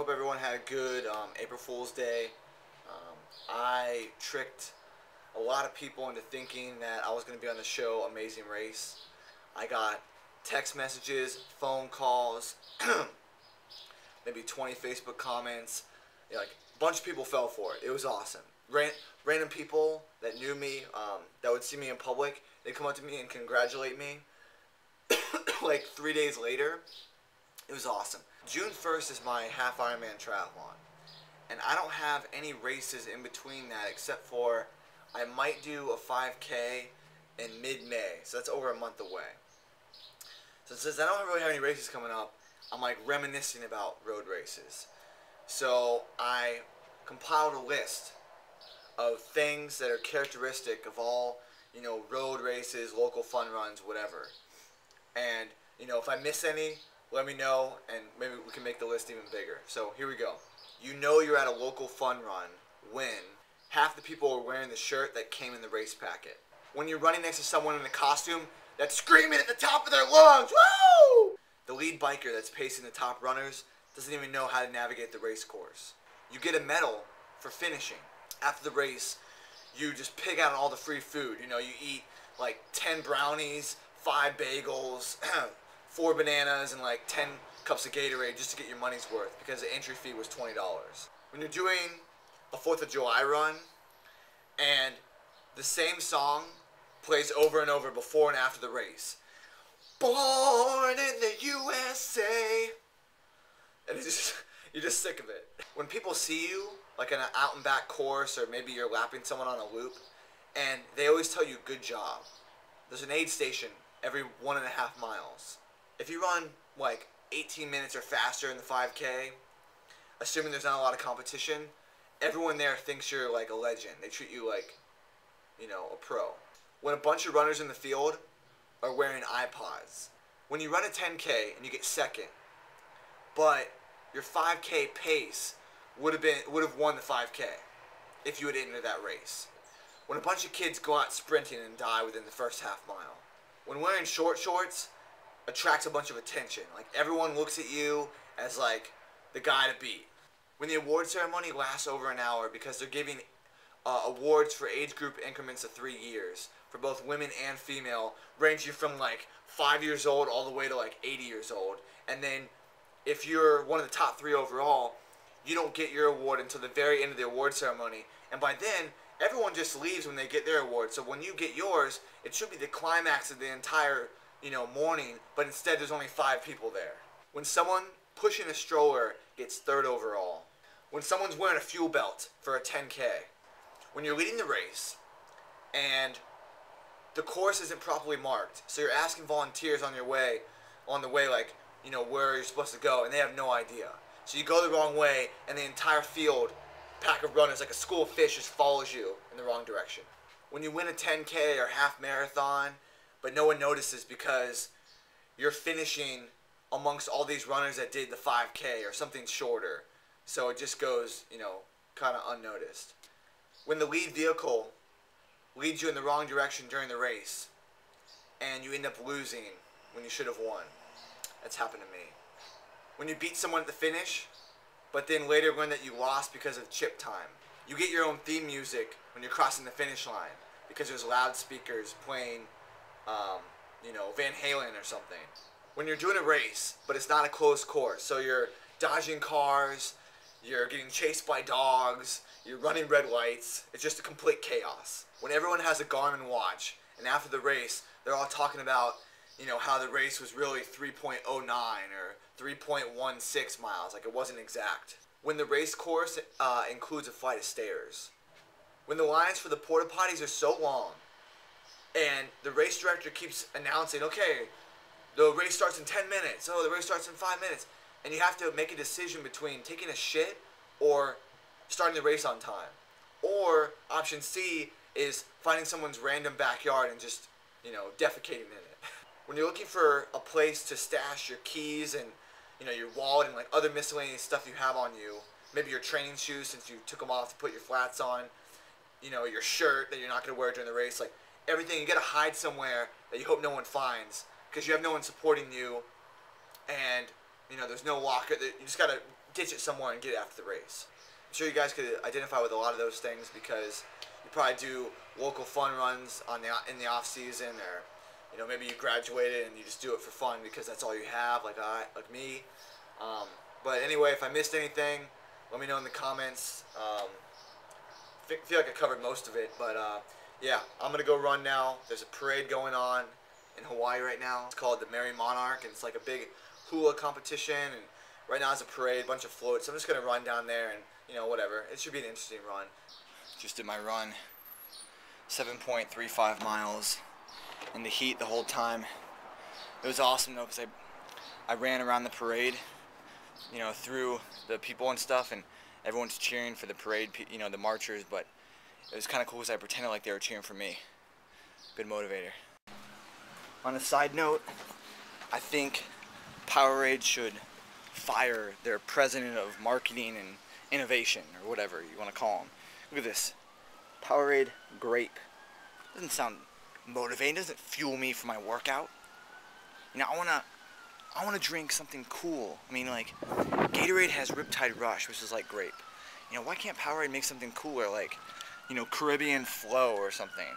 hope everyone had a good April Fool's Day. I tricked a lot of people into thinking that I was going to be on the show Amazing Race. I got text messages, phone calls, maybe 20 Facebook comments. Like a bunch of people fell for it. It was awesome. Random people that knew me, that would see me in public, they'd come up to me and congratulate me. Like 3 days later, it was awesome. June 1st is my half Ironman triathlon. And I don't have any races in between that except for I might do a 5K in mid-May. So that's over a month away. So since I don't really have any races coming up, I'm like reminiscing about road races. So I compiled a list of things that are characteristic of all, road races, local fun runs, whatever. And, if I miss any, let me know, and maybe we can make the list even bigger. So here we go. You know you're at a local fun run when half the people are wearing the shirt that came in the race packet. When you're running next to someone in a costume that's screaming at the top of their lungs, woo! The lead biker that's pacing the top runners doesn't even know how to navigate the race course. You get a medal for finishing. After the race, you just pig out on all the free food. You eat like 10 brownies, 5 bagels, 4 bananas, and like 10 cups of Gatorade just to get your money's worth because the entry fee was $20. When you're doing a 4th of July run and the same song plays over and over before and after the race. Born in the USA. And you're just sick of it. When people see you, like in an out and back course, or maybe you're lapping someone on a loop, and they always tell you, good job. There's an aid station every 1.5 miles. If you run like 18 minutes or faster in the 5K, assuming there's not a lot of competition, everyone there thinks you're like a legend. They treat you like, a pro. When a bunch of runners in the field are wearing iPods, when you run a 10K and you get second, but your 5K pace would have won the 5K if you had entered that race. When a bunch of kids go out sprinting and die within the first half mile. When wearing short shorts attracts a bunch of attention. Like everyone looks at you as like the guy to beat. When the award ceremony lasts over an hour because they're giving awards for age group increments of 3 years for both women and female, ranging from like 5 years old all the way to like 80 years old. And then if you're one of the top 3 overall, you don't get your award until the very end of the award ceremony. And by then, everyone just leaves when they get their award. So when you get yours, it should be the climax of the entire, morning, but instead there's only 5 people there. When someone pushing a stroller gets 3rd overall. When someone's wearing a fuel belt for a 10K. When you're leading the race and the course isn't properly marked, so you're asking volunteers on the way like, where you're supposed to go, and they have no idea. So you go the wrong way, and the entire field, pack of runners, like a school of fish, just follows you in the wrong direction. When you win a 10K or half marathon, but no one notices because you're finishing amongst all these runners that did the 5K or something shorter. So it just goes, kind of unnoticed. When the lead vehicle leads you in the wrong direction during the race, and you end up losing when you should have won. That's happened to me. When you beat someone at the finish, but then later learn that you lost because of chip time. You get your own theme music when you're crossing the finish line because there's loudspeakers playing, Van Halen or something. When you're doing a race, but it's not a closed course, so you're dodging cars, you're getting chased by dogs, you're running red lights, it's just a complete chaos. When everyone has a Garmin watch, and after the race, they're all talking about, how the race was really 3.09 or 3.16 miles, like it wasn't exact. When the race course includes a flight of stairs. When the lines for the porta potties are so long, and the race director keeps announcing, okay, the race starts in 10 minutes, oh, the race starts in 5 minutes, and you have to make a decision between taking a shit or starting the race on time. Or option C is finding someone's random backyard and just, defecating in it. When you're looking for a place to stash your keys and, your wallet and like other miscellaneous stuff you have on you, maybe your training shoes since you took them off to put your flats on, your shirt that you're not going to wear during the race, like everything, you got to hide somewhere that you hope no one finds because you have no one supporting you, and there's no locker. You just got to ditch it somewhere and get it after the race. I'm sure you guys could identify with a lot of those things because you probably do local fun runs in the off season, or maybe you graduated and you just do it for fun because that's all you have, like me. But anyway, if I missed anything, let me know in the comments. Feel like I covered most of it, but yeah, I'm gonna go run now. There's a parade going on in Hawaii right now. It's called the Merry Monarch, and it's like a big hula competition. And right now it's a parade, a bunch of floats. So I'm just gonna run down there, and whatever. It should be an interesting run. Just did my run, 7.35 miles in the heat the whole time. It was awesome though, because I ran around the parade, through the people and stuff, and everyone's cheering for the parade, the marchers, but it was kind of cool because I pretended like they were cheering for me. Good motivator. On a side note, I think Powerade should fire their president of marketing and innovation, or whatever you want to call him. Look at this. Powerade grape. Doesn't sound motivating, doesn't fuel me for my workout. I wanna drink something cool. I mean, like, Gatorade has Riptide Rush, which is like grape. Why can't Powerade make something cooler, like, Caribbean Flow or something?